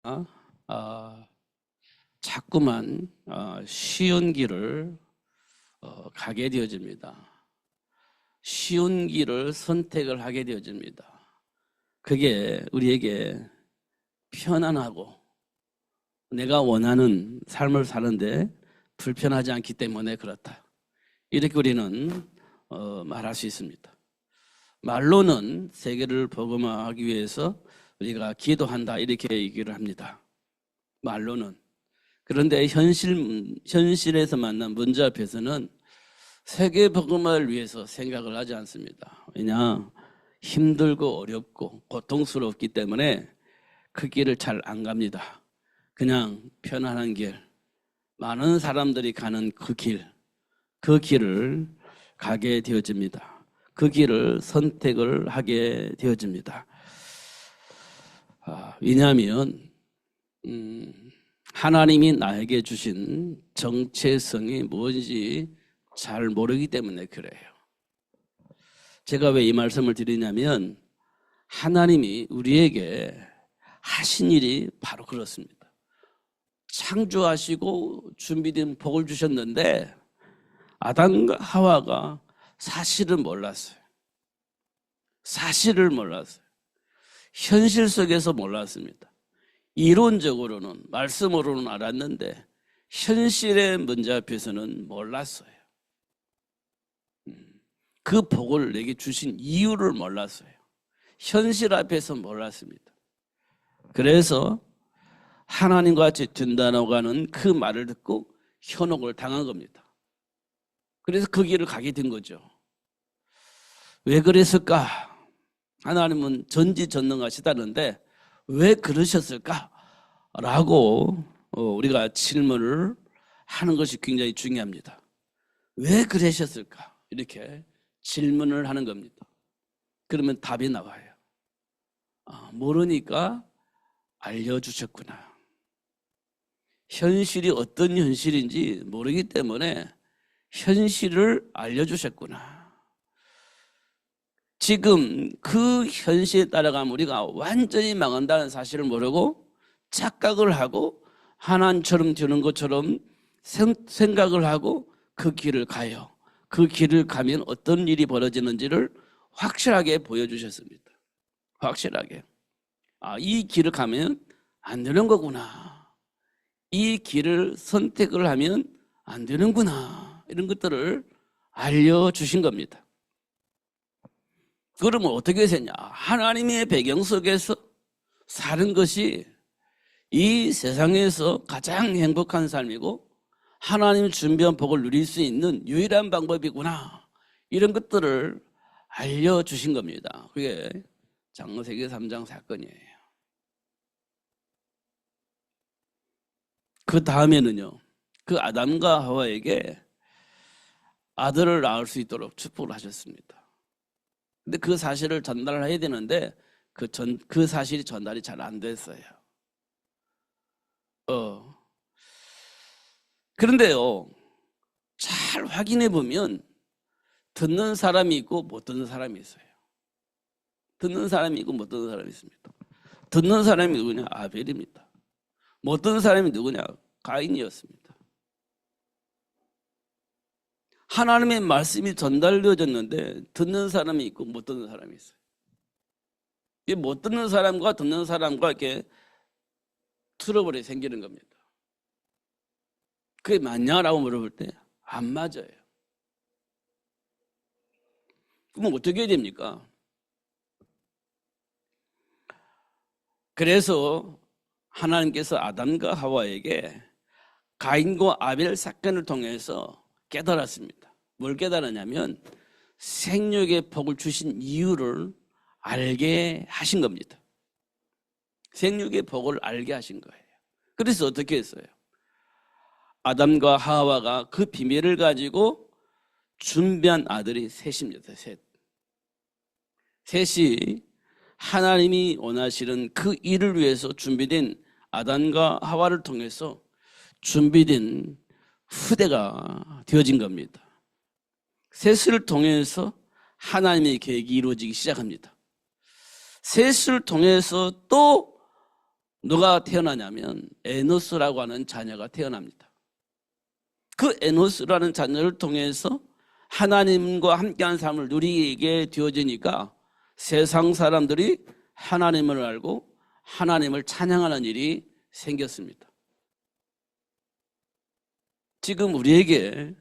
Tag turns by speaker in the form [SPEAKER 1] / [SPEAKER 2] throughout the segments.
[SPEAKER 1] 아, 자꾸만 쉬운 길을 가게 되어집니다. 쉬운 길을 선택을 하게 되어집니다. 그게 우리에게 편안하고 내가 원하는 삶을 사는데 불편하지 않기 때문에 그렇다. 이렇게 우리는 말할 수 있습니다. 말로는 세계를 복음화하기 위해서 우리가 기도한다 이렇게 얘기를 합니다. 말로는. 그런데 현실에서 만난 문제 앞에서는 세계 복음화를 위해서 생각을 하지 않습니다. 왜냐? 힘들고 어렵고 고통스럽기 때문에 그 길을 잘 안 갑니다. 그냥 편안한 길, 많은 사람들이 가는 그 길을 가게 되어집니다. 그 길을 선택을 하게 되어집니다. 왜냐하면 하나님이 나에게 주신 정체성이 무엇인지 잘 모르기 때문에 그래요. 제가 왜 이 말씀을 드리냐면 하나님이 우리에게 하신 일이 바로 그렇습니다. 창조하시고 준비된 복을 주셨는데 아담과 하와가 사실은 몰랐어요. 사실을 몰랐어요. 현실 속에서 몰랐습니다. 이론적으로는 말씀으로는 알았는데 현실의 문제 앞에서는 몰랐어요. 그 복을 내게 주신 이유를 몰랐어요. 현실 앞에서 몰랐습니다. 그래서 하나님과 같이 된다고 하는 그 말을 듣고 현혹을 당한 겁니다. 그래서 그 길을 가게 된 거죠. 왜 그랬을까? 하나님은 전지전능하시다는데 왜 그러셨을까? 라고 우리가 질문을 하는 것이 굉장히 중요합니다. 왜 그러셨을까? 이렇게 질문을 하는 겁니다. 그러면 답이 나와요. 모르니까 알려주셨구나. 현실이 어떤 현실인지 모르기 때문에 현실을 알려주셨구나. 지금 그 현실에 따라가면 우리가 완전히 망한다는 사실을 모르고 착각을 하고 하나님처럼 되는 것처럼 생각을 하고 그 길을 가요. 그 길을 가면 어떤 일이 벌어지는지를 확실하게 보여주셨습니다. 확실하게. 이 길을 가면 안 되는 거구나. 이 길을 선택을 하면 안 되는구나. 이런 것들을 알려주신 겁니다. 그러면 어떻게 되냐? 하나님의 배경 속에서 사는 것이 이 세상에서 가장 행복한 삶이고 하나님이 준비한 복을 누릴 수 있는 유일한 방법이구나. 이런 것들을 알려주신 겁니다. 그게 창세기 3장 사건이에요. 그 다음에는요. 그 아담과 하와에게 아들을 낳을 수 있도록 축복을 하셨습니다. 근데 그 사실을 전달을 해야 되는데 그 사실이 전달이 잘 안 됐어요. 그런데요, 잘 확인해 보면 듣는 사람이 있고 못 듣는 사람이 있어요. 듣는 사람이 있고 못 듣는 사람이 있습니다. 듣는 사람이 누구냐? 아벨입니다. 못 듣는 사람이 누구냐? 가인이었습니다. 하나님의 말씀이 전달되어졌는데 듣는 사람이 있고 못 듣는 사람이 있어요. 이 못 듣는 사람과 듣는 사람과 이렇게 트러블이 생기는 겁니다. 그게 맞냐라고 물어볼 때 안 맞아요. 그럼 어떻게 해야 됩니까? 그래서 하나님께서 아담과 하와에게 가인과 아벨 사건을 통해서 깨달았습니다. 뭘 깨달았냐면 생육의 복을 주신 이유를 알게 하신 겁니다. 생육의 복을 알게 하신 거예요. 그래서 어떻게 했어요? 아담과 하와가 그 비밀을 가지고 준비한 아들이 셋입니다. 셋이 하나님이 원하시는 그 일을 위해서 준비된 아담과 하와를 통해서 준비된 후대가 되어진 겁니다. 셋을 통해서 하나님의 계획이 이루어지기 시작합니다. 셋을 통해서 또 누가 태어나냐면 에노스라고 하는 자녀가 태어납니다. 그 에노스라는 자녀를 통해서 하나님과 함께한 삶을 누리게 되어지니까 세상 사람들이 하나님을 알고 하나님을 찬양하는 일이 생겼습니다. 지금 우리에게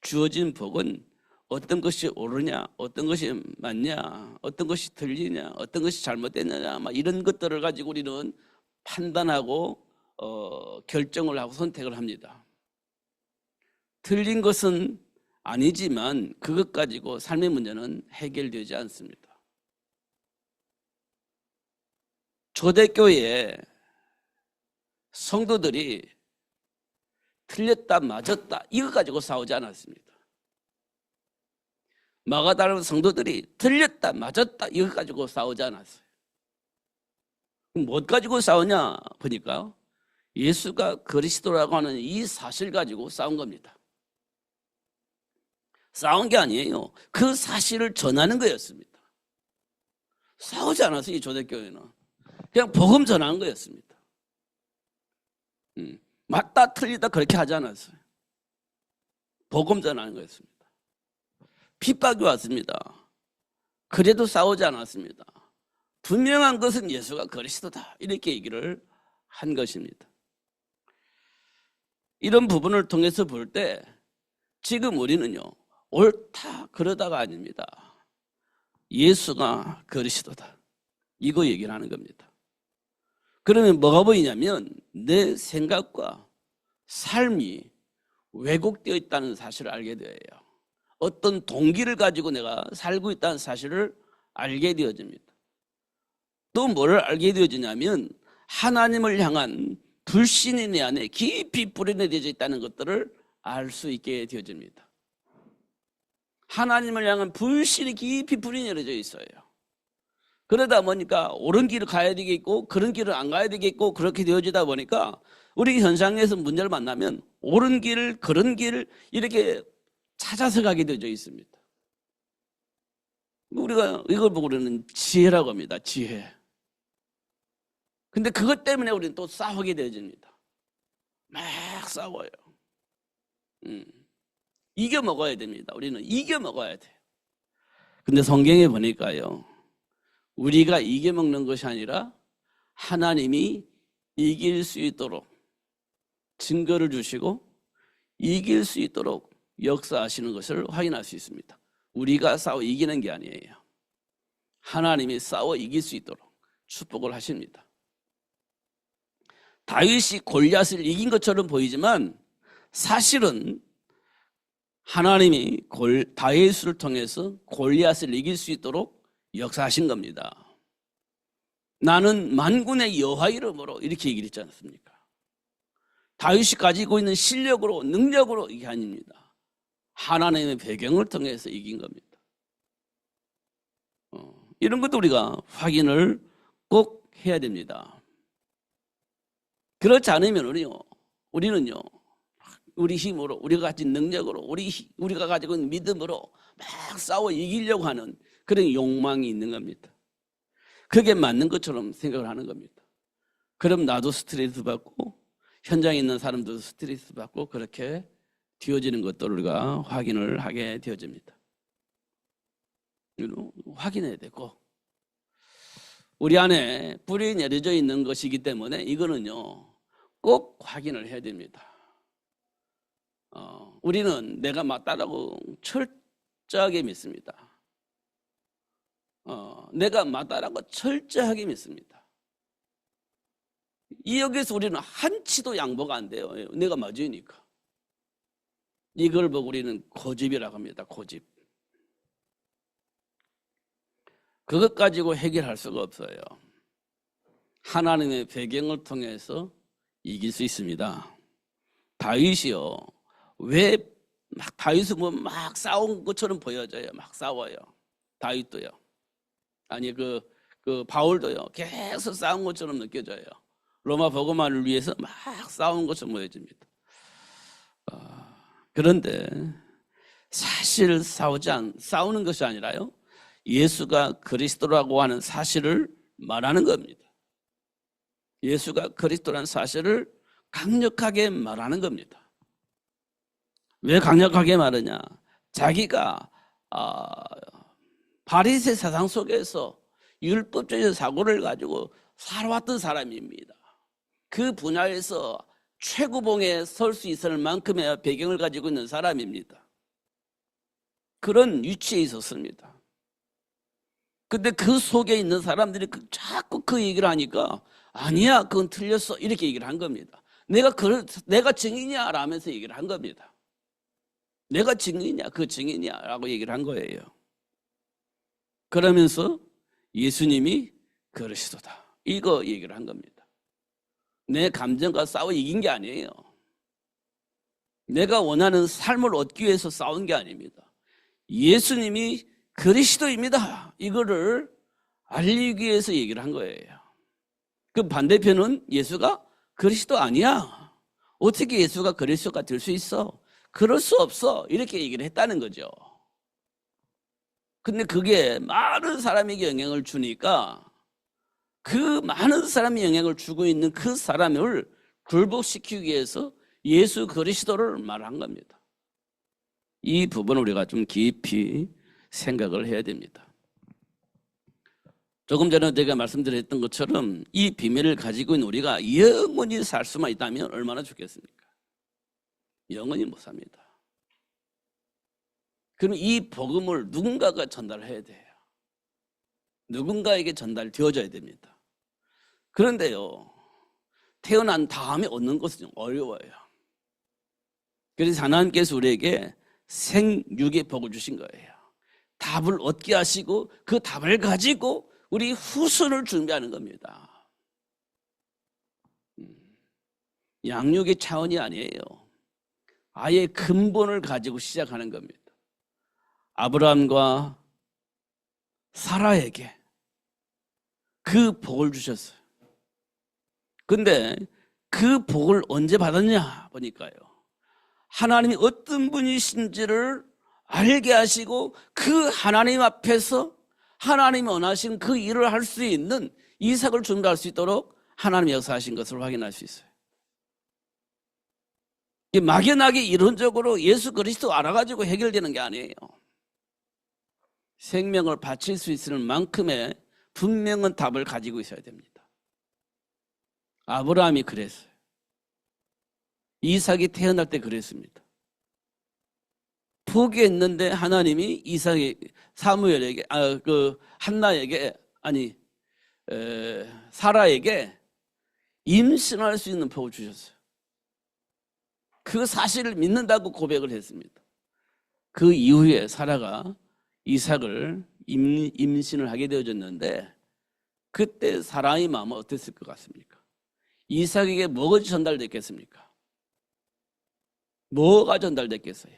[SPEAKER 1] 주어진 복은 어떤 것이 옳으냐, 어떤 것이 맞냐, 어떤 것이 틀리냐, 어떤 것이 잘못됐느냐, 이런 것들을 가지고 우리는 판단하고 결정을 하고 선택을 합니다. 틀린 것은 아니지만 그것 가지고 삶의 문제는 해결되지 않습니다. 초대교회에 성도들이 틀렸다 맞았다 이거 가지고 싸우지 않았습니다. 마가다라 성도들이 틀렸다 맞았다 이거 가지고 싸우지 않았어요. 뭐 가지고 싸우냐 보니까 예수가 그리스도라고 하는 이 사실 가지고 싸운 겁니다. 싸운 게 아니에요. 그 사실을 전하는 거였습니다. 싸우지 않았어요. 이 초대교회는 그냥 복음 전하는 거였습니다. 맞다 틀리다 그렇게 하지 않았어요. 복음 전하는 거였습니다. 핍박이 왔습니다. 그래도 싸우지 않았습니다. 분명한 것은 예수가 그리스도다 이렇게 얘기를 한 것입니다. 이런 부분을 통해서 볼 때 지금 우리는요 옳다 그러다가 아닙니다. 예수가 그리스도다 이거 얘기를 하는 겁니다. 그러면 뭐가 보이냐면 내 생각과 삶이 왜곡되어 있다는 사실을 알게 되어요. 어떤 동기를 가지고 내가 살고 있다는 사실을 알게 되어집니다. 또 뭐를 알게 되어지냐면 하나님을 향한 불신이 내 안에 깊이 뿌리내려져 있다는 것들을 알 수 있게 되어집니다. 하나님을 향한 불신이 깊이 뿌리내려져 있어요. 그러다 보니까 옳은 길을 가야 되겠고 그런 길을 안 가야 되겠고 그렇게 되어지다 보니까 우리 현상에서 문제를 만나면 옳은 길, 그런 길을 이렇게 찾아서 가게 되어져 있습니다. 우리가 이걸 보고 우리는 지혜라고 합니다. 지혜. 근데 그것 때문에 우리는 또 싸우게 되어집니다. 막 싸워요. 이겨 먹어야 됩니다. 우리는 이겨 먹어야 돼요. 근데 성경에 보니까요. 우리가 이겨 먹는 것이 아니라 하나님이 이길 수 있도록 증거를 주시고 이길 수 있도록 역사하시는 것을 확인할 수 있습니다. 우리가 싸워 이기는 게 아니에요. 하나님이 싸워 이길 수 있도록 축복을 하십니다. 다윗이 골리앗을 이긴 것처럼 보이지만 사실은 하나님이 다윗을 통해서 골리앗을 이길 수 있도록 역사하신 겁니다. 나는 만군의 여호와 이름으로 이렇게 얘기를 했지 않습니까? 다윗이 가지고 있는 실력으로 능력으로 이게 아닙니다. 하나님의 배경을 통해서 이긴 겁니다. 이런 것도 우리가 확인을 꼭 해야 됩니다. 그렇지 않으면 우리는요 우리 힘으로 우리가 가진 능력으로 우리가 가지고 있는 믿음으로 막 싸워 이기려고 하는 그런 욕망이 있는 겁니다. 그게 맞는 것처럼 생각을 하는 겁니다. 그럼 나도 스트레스 받고 현장에 있는 사람도 스트레스 받고 그렇게 되어지는 것들을 우리가 확인을 하게 되어집니다. 확인해야 되고 우리 안에 불이 내려져 있는 것이기 때문에 이거는요 꼭 확인을 해야 됩니다. 우리는 내가 맞다라고 철저하게 믿습니다. 내가 맞다라고 철저하게 믿습니다. 여기서 우리는 한치도 양보가 안 돼요. 내가 맞으니까. 이걸 보고 우리는 고집이라고 합니다. 고집. 그것 가지고 해결할 수가 없어요. 하나님의 배경을 통해서 이길 수 있습니다. 다윗이요. 왜 막 다윗은 뭐 막 싸운 것처럼 보여져요. 막 싸워요. 다윗도요. 아니 그 바울도요. 계속 싸운 것처럼 느껴져요. 로마 복음화를 위해서 막 싸운 것처럼 보여집니다. 그런데 사실 싸우는 것이 아니라요. 예수가 그리스도라고 하는 사실을 말하는 겁니다. 예수가 그리스도라는 사실을 강력하게 말하는 겁니다. 왜 강력하게 말하냐? 자기가 바리새 세상 속에서 율법적인 사고를 가지고 살아왔던 사람입니다. 그 분야에서 최고봉에 설 수 있을 만큼의 배경을 가지고 있는 사람입니다. 그런 위치에 있었습니다. 근데 그 속에 있는 사람들이 자꾸 그 얘기를 하니까 아니야, 그건 틀렸어, 이렇게 얘기를 한 겁니다. 내가 증인이야 라면서 얘기를 한 겁니다. 내가 증인이야, 그 증인이야 라고 얘기를 한 거예요. 그러면서 예수님이 그리스도다, 이거 얘기를 한 겁니다. 내 감정과 싸워 이긴 게 아니에요. 내가 원하는 삶을 얻기 위해서 싸운 게 아닙니다. 예수님이 그리스도입니다, 이거를 알리기 위해서 얘기를 한 거예요. 그 반대편은 예수가 그리스도 아니야, 어떻게 예수가 그리스도가 될 수 있어, 그럴 수 없어, 이렇게 얘기를 했다는 거죠. 근데 그게 많은 사람에게 영향을 주니까 그 많은 사람이 영향을 주고 있는 그 사람을 굴복시키기 위해서 예수 그리스도를 말한 겁니다. 이 부분을 우리가 좀 깊이 생각을 해야 됩니다. 조금 전에 제가 말씀드렸던 것처럼 이 비밀을 가지고 있는 우리가 영원히 살 수만 있다면 얼마나 좋겠습니까? 영원히 못 삽니다. 그럼 이 복음을 누군가가 전달해야 돼요. 누군가에게 전달되어져야 됩니다. 그런데요, 태어난 다음에 얻는 것은 좀 어려워요. 그래서 하나님께서 우리에게 생육의 복을 주신 거예요. 답을 얻게 하시고 그 답을 가지고 우리 후손을 준비하는 겁니다. 양육의 차원이 아니에요. 아예 근본을 가지고 시작하는 겁니다. 아브라함과 사라에게 그 복을 주셨어요. 근데 그 복을 언제 받았냐 보니까요, 하나님이 어떤 분이신지를 알게 하시고 그 하나님 앞에서 하나님이 원하신 그 일을 할 수 있는 이삭을 준비할 수 있도록 하나님이 역사하신 것을 확인할 수 있어요. 막연하게 이론적으로 예수 그리스도 알아가지고 해결되는 게 아니에요. 생명을 바칠 수 있을 만큼의 분명한 답을 가지고 있어야 됩니다. 아브라함이 그랬어요. 이삭이 태어날 때 그랬습니다. 포기했는데 하나님이 사무엘에게, 한나에게, 사라에게 임신할 수 있는 복을 주셨어요. 그 사실을 믿는다고 고백을 했습니다. 그 이후에 사라가 이삭을 임신을 하게 되어졌는데, 그때 사라의 마음은 어땠을 것 같습니까? 이삭에게 뭐가 전달됐겠습니까? 뭐가 전달됐겠어요?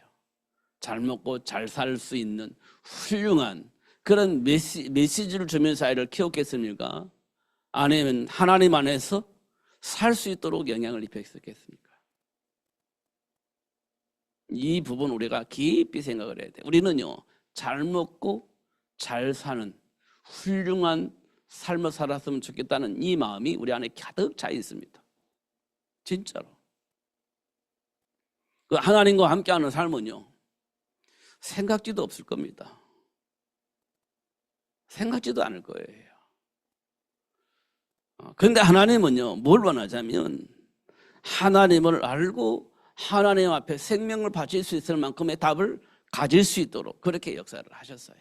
[SPEAKER 1] 잘 먹고 잘 살 수 있는 훌륭한 그런 메시지를 주면서 아이를 키웠겠습니까? 아니면 하나님 안에서 살 수 있도록 영향을 입혔겠습니까? 이 부분 우리가 깊이 생각을 해야 돼요. 우리는요, 잘 먹고 잘 사는 훌륭한 삶을 살았으면 좋겠다는 이 마음이 우리 안에 가득 차 있습니다. 진짜로. 그 하나님과 함께하는 삶은요, 생각지도 없을 겁니다. 생각지도 않을 거예요. 그런데 하나님은요, 뭘 원하자면 하나님을 알고 하나님 앞에 생명을 바칠 수 있을 만큼의 답을 가질 수 있도록 그렇게 역사를 하셨어요.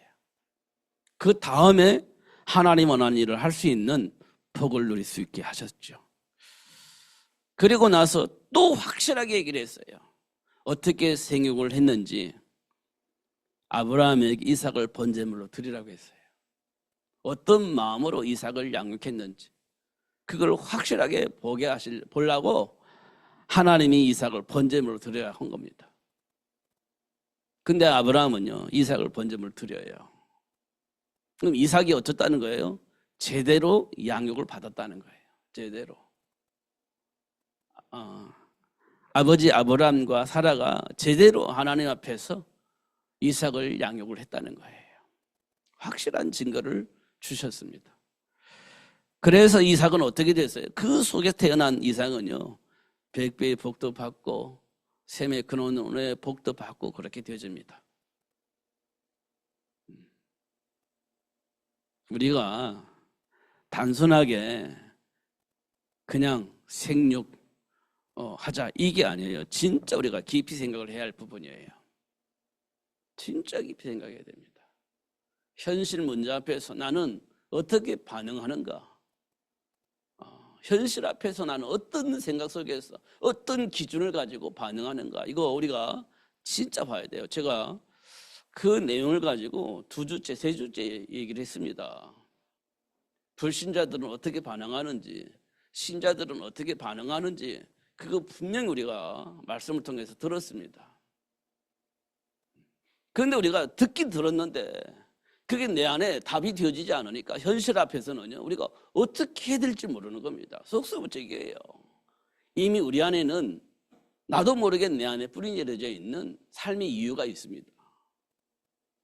[SPEAKER 1] 그 다음에 하나님 원하는 일을 할 수 있는 복을 누릴 수 있게 하셨죠. 그리고 나서 또 확실하게 얘기를 했어요. 어떻게 생육을 했는지 아브라함에게 이삭을 번제물로 드리라고 했어요. 어떤 마음으로 이삭을 양육했는지 그걸 확실하게 보려고 하나님이 이삭을 번제물로 드려야 한 겁니다. 근데 아브라함은요, 이삭을 번제물로 드려요. 그럼 이삭이 어쩌다는 거예요? 제대로 양육을 받았다는 거예요. 제대로. 아버지 아브라함과 사라가 제대로 하나님 앞에서 이삭을 양육을 했다는 거예요. 확실한 증거를 주셨습니다. 그래서 이삭은 어떻게 됐어요? 그 속에 태어난 이삭은요, 100배의 복도 받고 셈의 근원의 복도 받고 그렇게 되어집니다. 우리가 단순하게 그냥 생육 하자 이게 아니에요. 진짜 우리가 깊이 생각을 해야 할 부분이에요. 진짜 깊이 생각해야 됩니다. 현실 문제 앞에서 나는 어떻게 반응하는가? 현실 앞에서 나는 어떤 생각 속에서 어떤 기준을 가지고 반응하는가? 이거 우리가 진짜 봐야 돼요. 제가 그 내용을 가지고 2주째, 3주째 얘기를 했습니다. 불신자들은 어떻게 반응하는지, 신자들은 어떻게 반응하는지 그거 분명히 우리가 말씀을 통해서 들었습니다. 그런데 우리가 듣긴 들었는데 그게 내 안에 답이 되어지지 않으니까 현실 앞에서는요, 우리가 어떻게 해야 될지 모르는 겁니다. 속수무책이에요. 이미 우리 안에는 나도 모르게 내 안에 뿌리 내려져 있는 삶의 이유가 있습니다.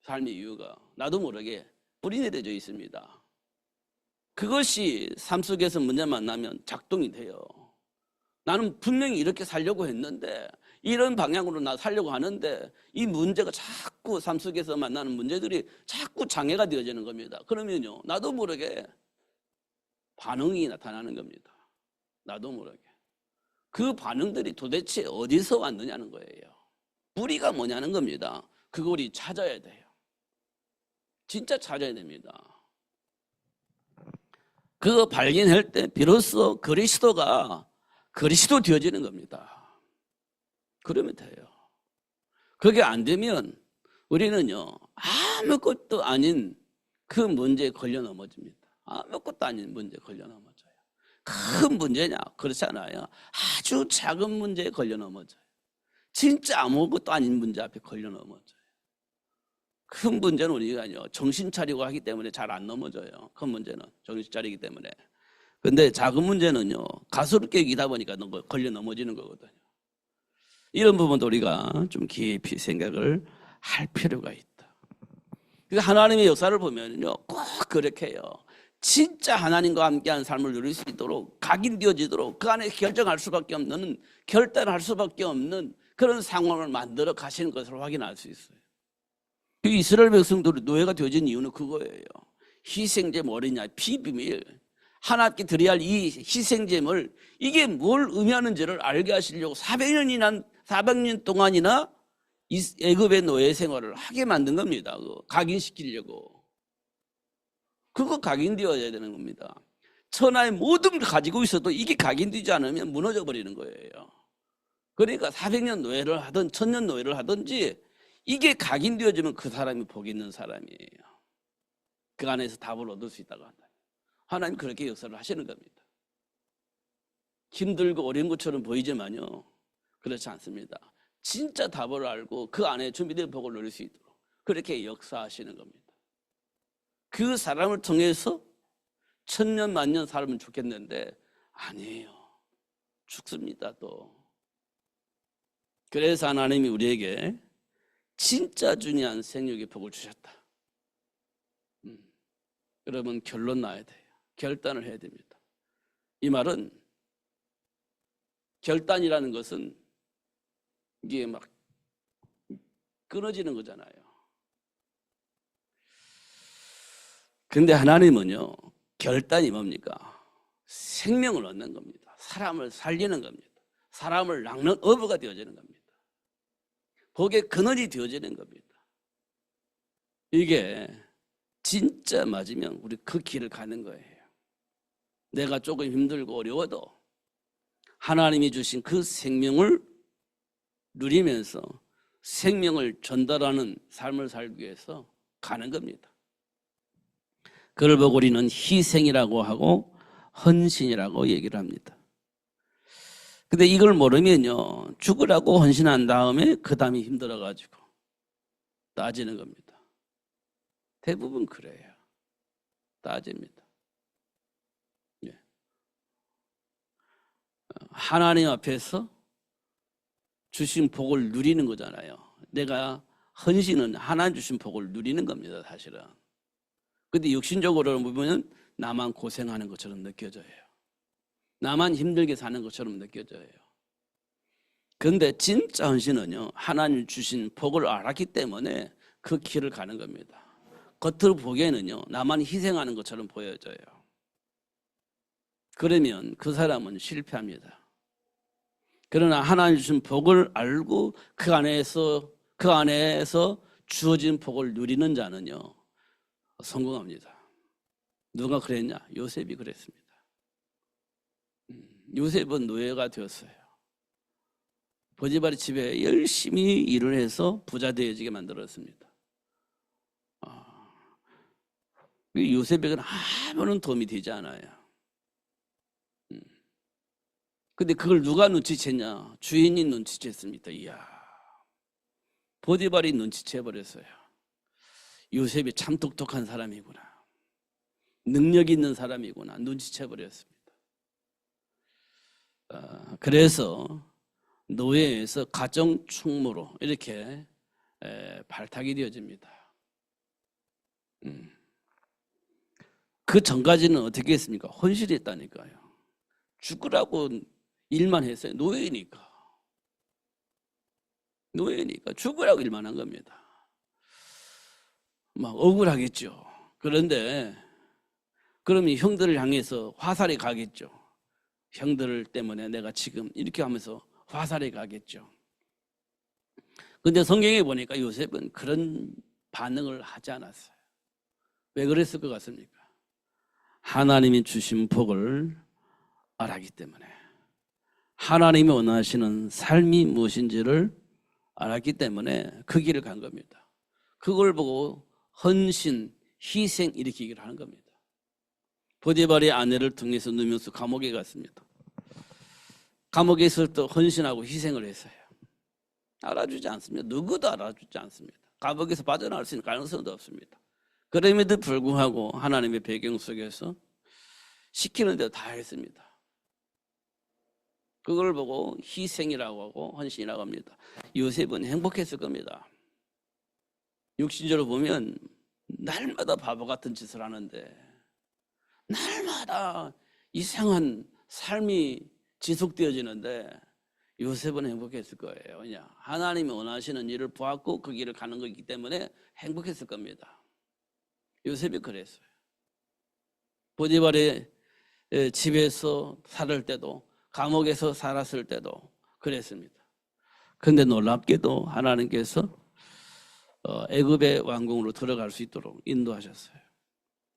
[SPEAKER 1] 삶의 이유가 나도 모르게 뿌리 내려져 있습니다. 그것이 삶 속에서 문제 만나면 작동이 돼요. 나는 분명히 이렇게 살려고 했는데 이런 방향으로 나 살려고 하는데 이 문제가 자꾸 삶 속에서 만나는 문제들이 자꾸 장애가 되어지는 겁니다. 그러면요, 나도 모르게 반응이 나타나는 겁니다. 나도 모르게. 그 반응들이 도대체 어디서 왔느냐는 거예요. 뿌리가 뭐냐는 겁니다. 그거 우리 찾아야 돼요. 진짜 찾아야 됩니다. 그거 발견할 때 비로소 그리스도가 그리스도 되어지는 겁니다. 그러면 돼요. 그게 안 되면 우리는요, 아무것도 아닌 그 문제에 걸려 넘어집니다. 아무것도 아닌 문제에 걸려 넘어져요. 큰 문제냐? 그렇지 않아요. 아주 작은 문제에 걸려 넘어져요. 진짜 아무것도 아닌 문제 앞에 걸려 넘어져요. 큰 문제는 우리가요, 정신 차리고 하기 때문에 잘 안 넘어져요. 큰 문제는 정신 차리기 때문에. 근데 작은 문제는요, 가소롭게 이기다 보니까 걸려 넘어지는 거거든요. 이런 부분도 우리가 좀 깊이 생각을 할 필요가 있다. 하나님의 역사를 보면요, 꼭 그렇게 해요. 진짜 하나님과 함께한 삶을 누릴 수 있도록 각인되어지도록 그 안에 결정할 수밖에 없는, 결단할 수밖에 없는 그런 상황을 만들어 가시는 것을 확인할 수 있어요. 이스라엘 백성들이 노예가 되어진 이유는 그거예요. 희생제물 어리냐, 피비밀. 하나님께 드려야 할 이 희생제물, 이게 뭘 의미하는지를 알게 하시려고 400년 동안이나 애굽의 노예 생활을 하게 만든 겁니다. 각인시키려고. 그거 각인되어야 되는 겁니다. 천하의 모든 걸 가지고 있어도 이게 각인되지 않으면 무너져 버리는 거예요. 그러니까 400년 노예를 하든 1000년 노예를 하든지 이게 각인되어지면 그 사람이 복 있는 사람이에요. 그 안에서 답을 얻을 수 있다고 한다. 하나님 그렇게 역사를 하시는 겁니다. 힘들고 어려운 것처럼 보이지만요, 그렇지 않습니다. 진짜 답을 알고 그 안에 준비된 복을 누릴 수 있도록 그렇게 역사하시는 겁니다. 그 사람을 통해서 1000년 만년 살면 좋겠는데 아니에요. 죽습니다. 또. 그래서 하나님이 우리에게 진짜 중요한 생육의 복을 주셨다. 여러분, 결론 나야 돼요. 결단을 해야 됩니다. 이 말은, 결단이라는 것은 이게 막 끊어지는 거잖아요. 근데 하나님은요, 결단이 뭡니까? 생명을 얻는 겁니다. 사람을 살리는 겁니다. 사람을 낳는 어부가 되어지는 겁니다. 복의 근원이 되어지는 겁니다. 이게 진짜 맞으면 우리 그 길을 가는 거예요. 내가 조금 힘들고 어려워도 하나님이 주신 그 생명을 누리면서 생명을 전달하는 삶을 살기 위해서 가는 겁니다. 그걸 보고 우리는 희생이라고 하고 헌신이라고 얘기를 합니다. 근데 이걸 모르면요, 죽으라고 헌신한 다음에 그 다음에 힘들어가지고 따지는 겁니다. 대부분 그래요. 따집니다. 예. 하나님 앞에서 주신 복을 누리는 거잖아요. 내가 헌신은 하나님 주신 복을 누리는 겁니다, 사실은. 근데 육신적으로 보면 나만 고생하는 것처럼 느껴져요. 나만 힘들게 사는 것처럼 느껴져요. 그런데 진짜 헌신은요, 하나님 주신 복을 알았기 때문에 그 길을 가는 겁니다. 겉으로 보기에는요, 나만 희생하는 것처럼 보여져요. 그러면 그 사람은 실패합니다. 그러나 하나님 주신 복을 알고 그 안에서 주어진 복을 누리는 자는요, 성공합니다. 누가 그랬냐? 요셉이 그랬습니다. 요셉은 노예가 되었어요. 보디발의 집에 열심히 일을 해서 부자 되어지게 만들었습니다. 요셉에게는 아무런 도움이 되지 않아요. 근데 그걸 누가 눈치챘냐? 주인이 눈치챘습니다. 이야, 보디발이 눈치채버렸어요. 요셉이 참 똑똑한 사람이구나, 능력 있는 사람이구나 눈치채버렸습니다. 그래서 노예에서 가정 충무로 이렇게 발탁이 되어집니다. 그 전까지는 어떻게 했습니까? 헌신했다니까요. 죽으라고 일만 했어요. 노예니까 죽으라고 일만 한 겁니다. 막 억울하겠죠. 그런데 그러면 형들을 향해서 화살이 가겠죠. 형들 때문에 내가 지금 이렇게 하면서 화살이 가겠죠. 근데 성경에 보니까 요셉은 그런 반응을 하지 않았어요. 왜 그랬을 것 같습니까? 하나님이 주신 복을 알았기 때문에, 하나님이 원하시는 삶이 무엇인지를 알았기 때문에 그 길을 간 겁니다. 그걸 보고 헌신, 희생 일으키기를 하는 겁니다. 보디발의 아내를 통해서 누면서 감옥에 갔습니다. 감옥에 있을 때 헌신하고 희생을 했어요. 알아주지 않습니다. 누구도 알아주지 않습니다. 감옥에서 빠져나올 수 있는 가능성도 없습니다. 그럼에도 불구하고 하나님의 배경 속에서 시키는 대로 다 했습니다. 그걸 보고 희생이라고 하고 헌신이라고 합니다. 요셉은 행복했을 겁니다. 육신적으로 보면 날마다 바보 같은 짓을 하는데, 날마다 이상한 삶이 지속되어지는데 요셉은 행복했을 거예요. 그냥 하나님이 원하시는 일을 보았고 그 길을 가는 거기 때문에 행복했을 겁니다. 요셉이 그랬어요. 보디발의 집에서 살을 때도, 감옥에서 살았을 때도 그랬습니다. 그런데 놀랍게도 하나님께서 애굽의 왕궁으로 들어갈 수 있도록 인도하셨어요.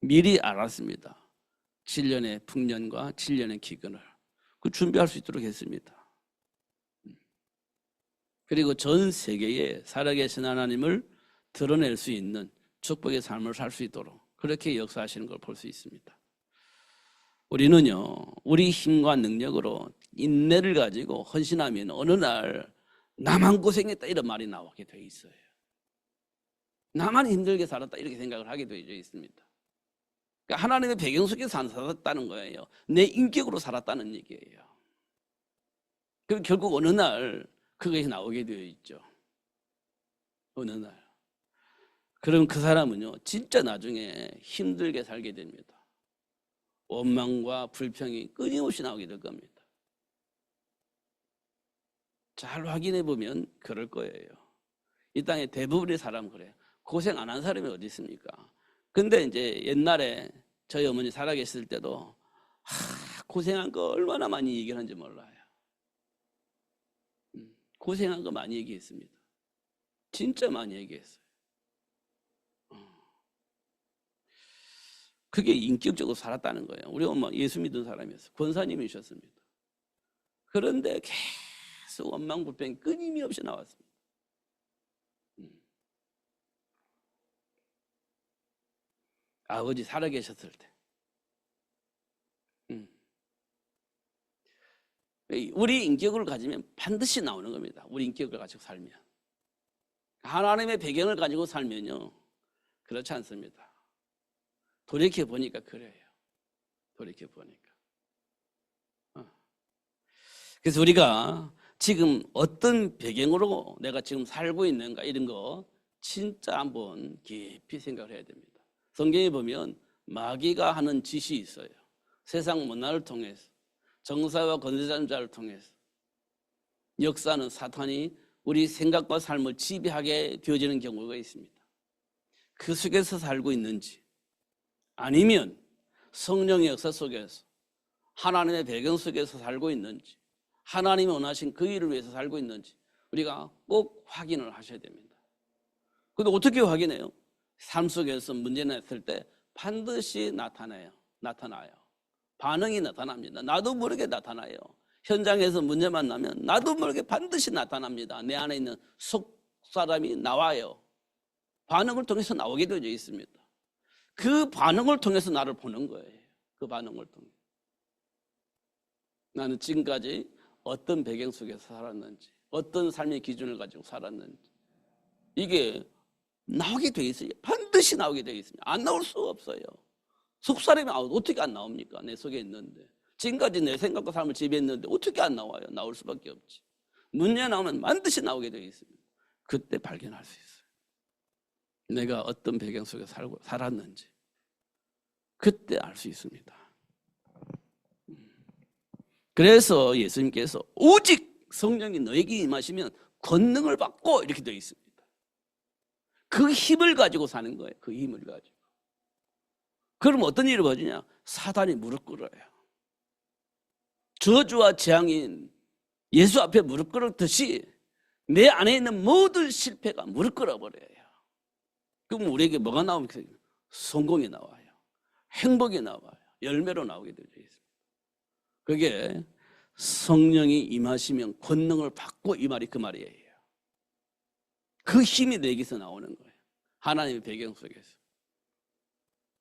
[SPEAKER 1] 미리 알았습니다. 7년의 풍년과 7년의 기근을 그 준비할 수 있도록 했습니다. 그리고 전 세계에 살아계신 하나님을 드러낼 수 있는 축복의 삶을 살 수 있도록 그렇게 역사하시는 걸 볼 수 있습니다. 우리는요, 우리 힘과 능력으로 인내를 가지고 헌신하면 어느 날 나만 고생했다 이런 말이 나오게 돼 있어요. 나만 힘들게 살았다 이렇게 생각을 하게 되어 있습니다. 그러니까 하나님의 배경 속에서 살았다는 거예요. 내 인격으로 살았다는 얘기예요. 그리고 결국 어느 날 그것이 나오게 되어 있죠. 어느 날. 그럼 그 사람은요, 진짜 나중에 힘들게 살게 됩니다. 원망과 불평이 끊임없이 나오게 될 겁니다. 잘 확인해 보면 그럴 거예요. 이 땅에 대부분의 사람은 그래요. 고생 안 한 사람이 어디 있습니까? 근데 이제 옛날에 저희 어머니 살아계실 때도 고생한 거 얼마나 많이 얘기하는지 몰라요. 고생한 거 많이 얘기했습니다. 진짜 많이 얘기했어요. 그게 인격적으로 살았다는 거예요. 우리 엄마 예수 믿은 사람이었어요. 권사님이셨습니다. 그런데 계속 원망불평이 끊임없이 나왔습니다. 아버지 살아계셨을 때. 우리 인격을 가지면 반드시 나오는 겁니다. 우리 인격을 가지고 살면. 하나님의 배경을 가지고 살면요, 그렇지 않습니다. 돌이켜보니까 그래요. 돌이켜보니까. 그래서 우리가 지금 어떤 배경으로 내가 지금 살고 있는가 이런 거 진짜 한번 깊이 생각을 해야 됩니다. 성경에 보면 마귀가 하는 짓이 있어요. 세상 문화를 통해서, 정사와 권세자를 통해서. 역사는 사탄이 우리 생각과 삶을 지배하게 되어지는 경우가 있습니다. 그 속에서 살고 있는지, 아니면 성령의 역사 속에서 하나님의 배경 속에서 살고 있는지, 하나님이 원하신 그 일을 위해서 살고 있는지 우리가 꼭 확인을 하셔야 됩니다. 근데 어떻게 확인해요? 삶 속에서 문제가 있을 때 반드시 나타나요. 반응이 나타납니다. 나도 모르게 나타나요. 현장에서 문제 만나면 나도 모르게 반드시 나타납니다. 내 안에 있는 속 사람이 나와요. 반응을 통해서 나오게 되어 있습니다. 그 반응을 통해서 나를 보는 거예요. 그 반응을 통해. 나는 지금까지 어떤 배경 속에서 살았는지, 어떤 삶의 기준을 가지고 살았는지, 이게 나오게 되어 있어요. 반드시 나오게 되어 있습니다. 안 나올 수가 없어요. 속사람이 어떻게 안 나옵니까? 내 속에 있는데. 지금까지 내 생각과 삶을 지배했는데 어떻게 안 나와요? 나올 수밖에 없지. 문제 나오면 반드시 나오게 되어 있습니다. 그때 발견할 수 있어요. 내가 어떤 배경 속에 살았는지 그때 알 수 있습니다. 그래서 예수님께서 오직 성령이 너에게 임하시면 권능을 받고 이렇게 되어 있습니다. 그 힘을 가지고 사는 거예요. 그 힘을 가지고. 그럼 어떤 일이 벌어지냐? 사단이 무릎 꿇어요. 저주와 재앙인 예수 앞에 무릎 꿇었듯이 내 안에 있는 모든 실패가 무릎 꿇어버려요. 그럼 우리에게 뭐가 나옵니까? 성공이 나와요. 행복이 나와요. 열매로 나오게 되어 있습니다. 그게 성령이 임하시면 권능을 받고, 이 말이 그 말이에요. 그 힘이 내게서 나오는 거예요. 하나님의 배경 속에서.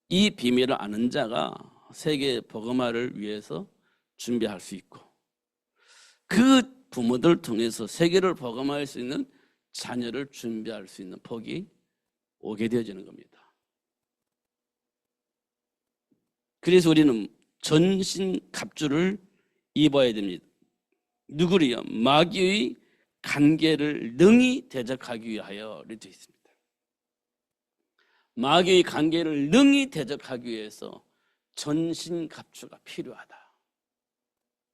[SPEAKER 1] 이 비밀을 아는 자가 세계 복음화를 위해서 준비할 수 있고, 그 부모들을 통해서 세계를 복음화할 수 있는 자녀를 준비할 수 있는 복이 오게 되어지는 겁니다. 그래서 우리는 전신 갑주를 입어야 됩니다. 누구를요? 마귀의 간계를 능히 대적하기 위하여 이렇게 있습니다. 마귀의 간계를 능히 대적하기 위해서 전신 갑주가 필요하다.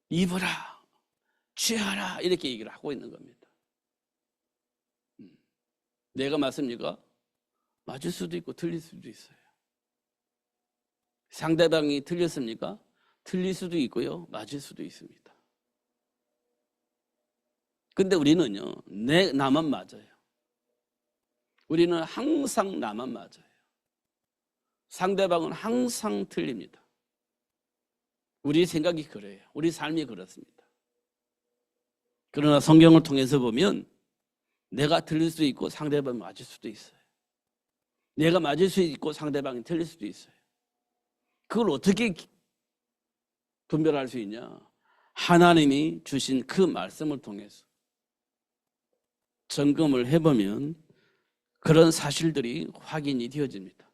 [SPEAKER 1] 입어라, 취하라, 이렇게 얘기를 하고 있는 겁니다. 내가 맞습니까? 맞을 수도 있고 틀릴 수도 있어요. 상대방이 틀렸습니까? 틀릴 수도 있고요, 맞을 수도 있습니다. 근데 우리는요, 나만 맞아요. 우리는 항상 나만 맞아요. 상대방은 항상 틀립니다. 우리 생각이 그래요. 우리 삶이 그렇습니다. 그러나 성경을 통해서 보면 내가 틀릴 수 있고 상대방이 맞을 수도 있어요. 내가 맞을 수 있고 상대방이 틀릴 수도 있어요. 그걸 어떻게 분별할 수 있냐? 하나님이 주신 그 말씀을 통해서 점검을 해보면 그런 사실들이 확인이 되어집니다.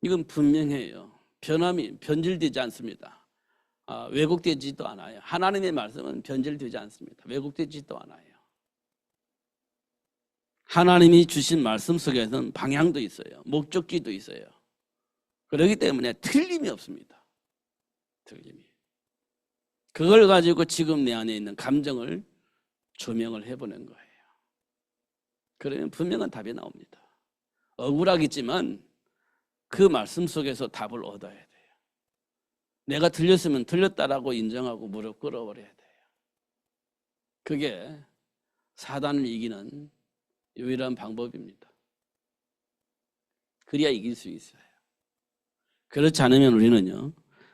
[SPEAKER 1] 이건 분명해요. 변질되지 않습니다. 왜곡되지도 않아요. 하나님의 말씀은 변질되지 않습니다. 왜곡되지도 않아요. 하나님이 주신 말씀 속에서는 방향도 있어요. 목적지도 있어요. 그렇기 때문에 틀림이 없습니다. 틀림이. 그걸 가지고 지금 내 안에 있는 감정을 조명을 해보는 거예요. 그러면 분명한 답이 나옵니다. 억울하겠지만 그 말씀 속에서 답을 얻어야 돼요. 내가 틀렸으면 틀렸다라고 인정하고 무릎 꿇어버려야 돼요. 그게 사단을 이기는 유일한 방법입니다. 그래야 이길 수 있어요. 그렇지 않으면 우리는요,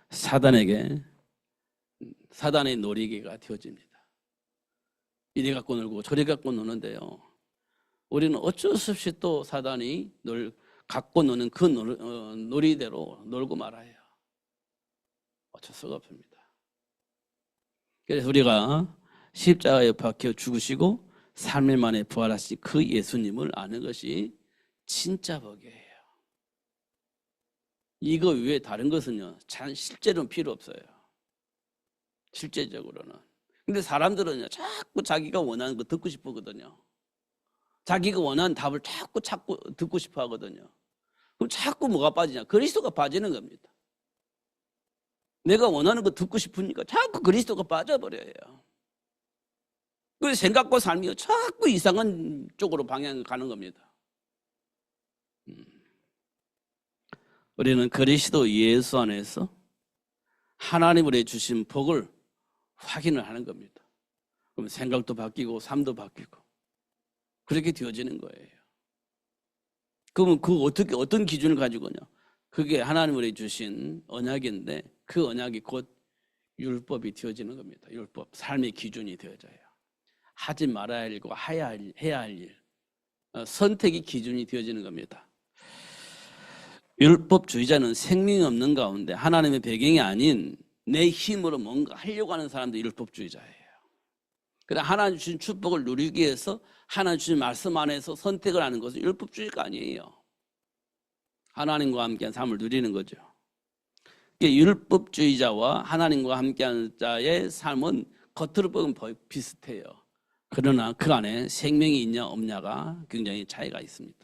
[SPEAKER 1] 사단의 놀이개가 되어집니다. 이리 갖고 놀고 저리 갖고 노는데요, 우리는 어쩔 수 없이 또 사단이 갖고 노는 그 놀이대로 놀고 말아요. 어쩔 수가 없습니다. 그래서 우리가 십자가에 박혀 죽으시고 3일 만에 부활하신 그 예수님을 아는 것이 진짜 복이에요. 이거 외에 다른 것은요, 실제로는 필요 없어요. 실제적으로는. 근데 사람들은요, 자꾸 자기가 원하는 거 듣고 싶어 하거든요. 자기가 원하는 답을 자꾸 듣고 싶어 하거든요. 그럼 자꾸 뭐가 빠지냐? 그리스도가 빠지는 겁니다. 내가 원하는 거 듣고 싶으니까 자꾸 그리스도가 빠져버려요. 그래서 생각과 삶이 자꾸 이상한 쪽으로 방향을 가는 겁니다. 우리는 그리스도 예수 안에서 하나님으로 주신 복을 확인을 하는 겁니다. 그럼 생각도 바뀌고 삶도 바뀌고 그렇게 되어지는 거예요. 그러면 어떤 기준을 가지고냐? 그게 하나님으로 주신 언약인데 그 언약이 곧 율법이 되어지는 겁니다. 율법, 삶의 기준이 되어져요. 하지 말아야 할 일과 해야 할 일, 선택의 기준이 되어지는 겁니다. 율법주의자는 생명이 없는 가운데 하나님의 배경이 아닌 내 힘으로 뭔가 하려고 하는 사람들이 율법주의자예요. 그래서 하나님 주신 축복을 누리기 위해서 하나님 주신 말씀 안에서 선택을 하는 것은 율법주의가 아니에요. 하나님과 함께한 삶을 누리는 거죠. 율법주의자와 하나님과 함께하는 자의 삶은 겉으로 보면 비슷해요. 그러나 그 안에 생명이 있냐 없냐가 굉장히 차이가 있습니다.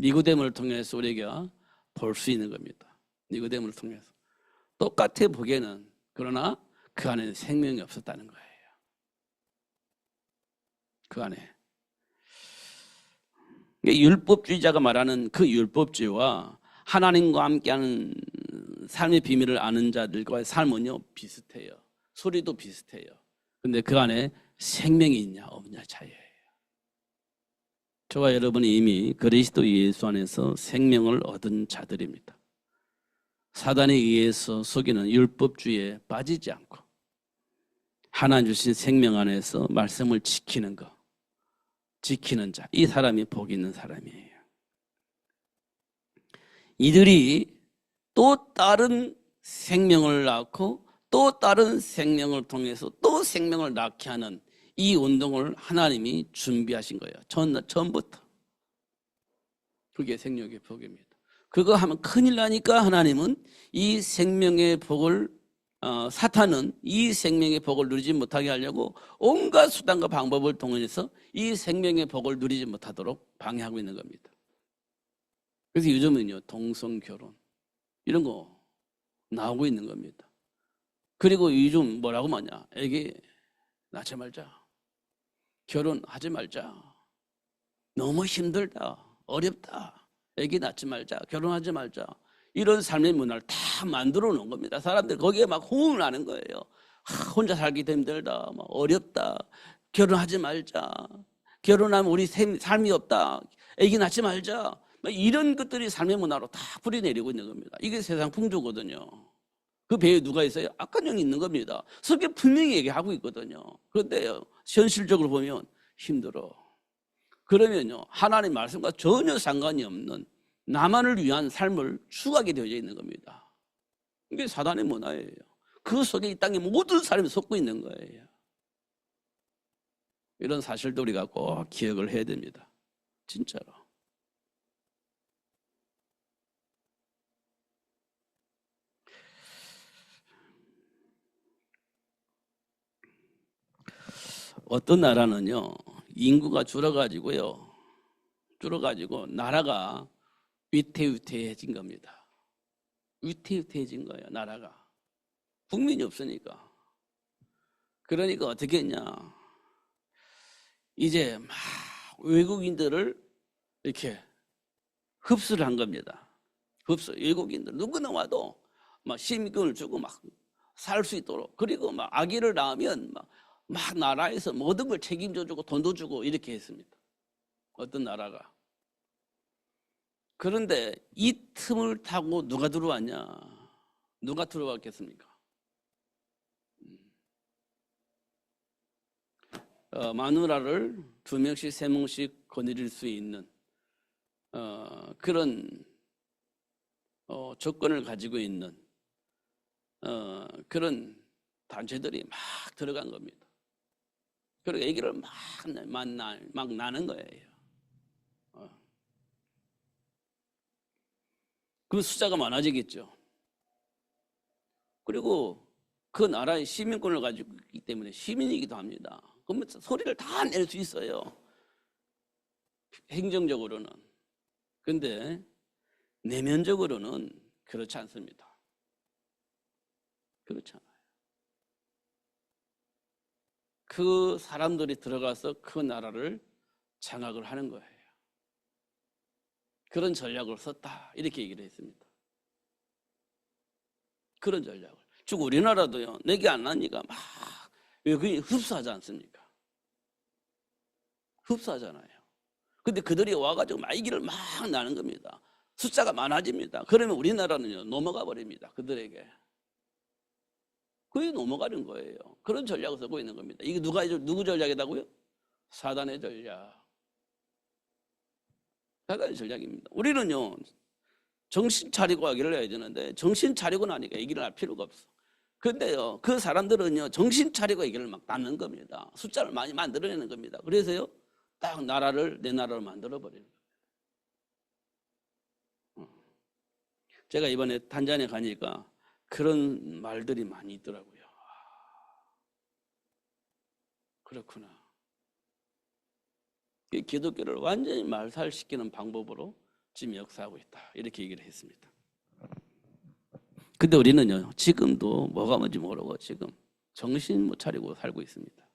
[SPEAKER 1] 니고데모를 통해서 우리가 볼 수 있는 겁니다. 니고데모를 통해서 똑같아 보기에는, 그러나 그 안에는 생명이 없었다는 거예요. 그 안에 율법주의자가 말하는 그 율법주의와 하나님과 함께하는 삶의 비밀을 아는 자들과의 삶은요 비슷해요. 소리도 비슷해요. 근데 그 안에 생명이 있냐 없냐 차이예요. 저와 여러분이 이미 그리스도 예수 안에서 생명을 얻은 자들입니다. 사단에 의해서 속이는 율법주의에 빠지지 않고 하나님 주신 생명 안에서 말씀을 지키는 것, 지키는 자, 이 사람이 복 있는 사람이에요. 이들이 또 다른 생명을 낳고 또 다른 생명을 통해서 또 생명을 낳게 하는 이 운동을 하나님이 준비하신 거예요. 처음부터. 그게 생명의 복입니다. 그거 하면 큰일 나니까 하나님은 이 생명의 복을 사탄은 이 생명의 복을 누리지 못하게 하려고 온갖 수단과 방법을 동원해서 이 생명의 복을 누리지 못하도록 방해하고 있는 겁니다. 그래서 요즘은요 동성결혼 이런 거 나오고 있는 겁니다. 그리고 요즘 뭐라고 하냐, 애기 낳지 말자, 결혼하지 말자, 너무 힘들다, 어렵다, 애기 낳지 말자, 결혼하지 말자, 이런 삶의 문화를 다 만들어 놓은 겁니다. 사람들 거기에 막 호응을 하는 거예요. 혼자 살기도 힘들다, 막 어렵다, 결혼하지 말자, 결혼하면 우리 삶이 없다, 애기 낳지 말자, 이런 것들이 삶의 문화로 다 뿌리내리고 있는 겁니다. 이게 세상 풍조거든요. 그 배에 누가 있어요? 악한 영이 있는 겁니다. 성경 분명히 얘기하고 있거든요. 그런데 현실적으로 보면 힘들어. 그러면요 하나님 말씀과 전혀 상관이 없는 나만을 위한 삶을 추구하게 되어져 있는 겁니다. 이게 사단의 문화예요. 그 속에 이 땅의 모든 사람이 속고 있는 거예요. 이런 사실도 우리가 꼭 기억을 해야 됩니다. 진짜로. 어떤 나라는요 인구가 줄어가지고 나라가 위태위태해진 겁니다. 위태위태해진 거예요. 나라가 국민이 없으니까. 그러니까 어떻게 했냐, 이제 막 외국인들을 이렇게 흡수를 한 겁니다. 외국인들 누구나 와도 막 시민권을 주고 막 살 수 있도록, 그리고 막 아기를 낳으면 막 나라에서 모든 걸 책임져 주고 돈도 주고 이렇게 했습니다. 어떤 나라가. 그런데 이 틈을 타고 누가 들어왔냐? 누가 들어왔겠습니까? 마누라를 2명씩 3명씩 거느릴 수 있는 그런 조건을 가지고 있는 그런 단체들이 막 들어간 겁니다. 그리고 애기를 막 나는 거예요. 그 숫자가 많아지겠죠. 그리고 그 나라의 시민권을 가지고 있기 때문에 시민이기도 합니다. 그러면 소리를 다 낼 수 있어요. 행정적으로는. 그런데 내면적으로는 그렇지 않습니다. 그렇지 않아요. 그 사람들이 들어가서 그 나라를 장악을 하는 거예요. 그런 전략을 썼다 이렇게 얘기를 했습니다. 그런 전략을. 즉 우리나라도요. 내게 안 나니까 막 외국인이 흡수하지 않습니까? 흡수하잖아요. 근데 그들이 와가지고 막 이 길을 막 나는 겁니다. 숫자가 많아집니다. 그러면 우리나라는요 넘어가 버립니다. 그들에게. 그게 넘어가는 거예요. 그런 전략을 쓰고 있는 겁니다. 이게 누구 전략이라고요? 사단의 전략. 사단의 전략입니다. 우리는요 정신 차리고 하기를 해야 되는데 정신 차리고 나니까 얘기를 할 필요가 없어. 근데요 그 사람들은요 정신 차리고 얘기를 막 낳는 겁니다. 숫자를 많이 만들어내는 겁니다. 그래서요 딱 나라를 내 나라로 만들어 버리는 겁니다. 제가 이번에 탄자니아 가니까 그런 말들이 많이 있더라고요. 그렇구나. 기독교를 완전히 말살시키는 방법으로 지금 역사하고 있다. 이렇게 얘기를 했습니다. 근데 우리는요, 지금도 뭐가 뭔지 모르고 지금 정신 못 차리고 살고 있습니다.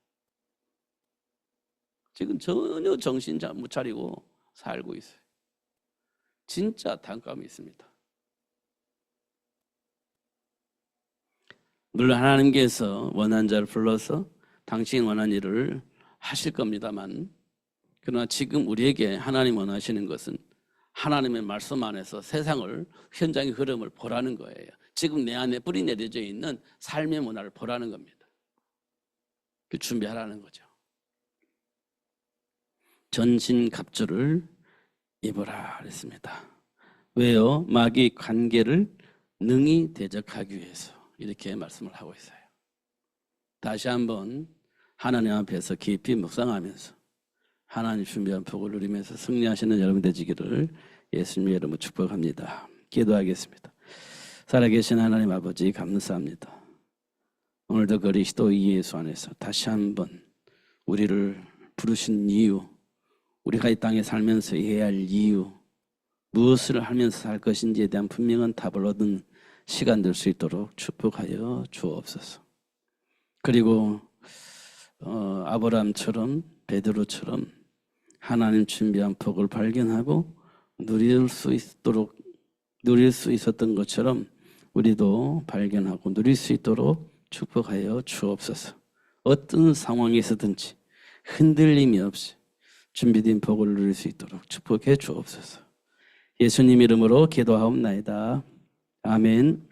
[SPEAKER 1] 지금 전혀 정신 못 차리고 살고 있어요. 진짜 단감이 있습니다. 물론 하나님께서 원한 자를 불러서 당신이 원한 일을 하실 겁니다만, 그러나 지금 우리에게 하나님 원하시는 것은 하나님의 말씀 안에서 세상을, 현장의 흐름을 보라는 거예요. 지금 내 안에 뿌리 내려져 있는 삶의 문화를 보라는 겁니다. 준비하라는 거죠. 전신갑주를 입으라 그랬습니다. 왜요? 마귀 관계를 능히 대적하기 위해서 이렇게 말씀을 하고 있어요. 다시 한번 하나님 앞에서 깊이 묵상하면서 하나님 준비한 복을 누리면서 승리하시는 여러분 되시기를 예수님의 이름으로 축복합니다. 기도하겠습니다. 살아계신 하나님 아버지 감사합니다. 오늘도 그리스도 예수 안에서 다시 한번 우리를 부르신 이유, 우리가 이 땅에 살면서 해야 할 이유, 무엇을 하면서 살 것인지에 대한 분명한 답을 얻은 시간 될 수 있도록 축복하여 주옵소서. 그리고 아브라함처럼 베드로처럼 하나님 준비한 복을 발견하고 누릴 수 있었던 것처럼 우리도 발견하고 누릴 수 있도록 축복하여 주옵소서. 어떤 상황에서든지 흔들림이 없이 준비된 복을 누릴 수 있도록 축복해 주옵소서. 예수님 이름으로 기도하옵나이다. 아멘.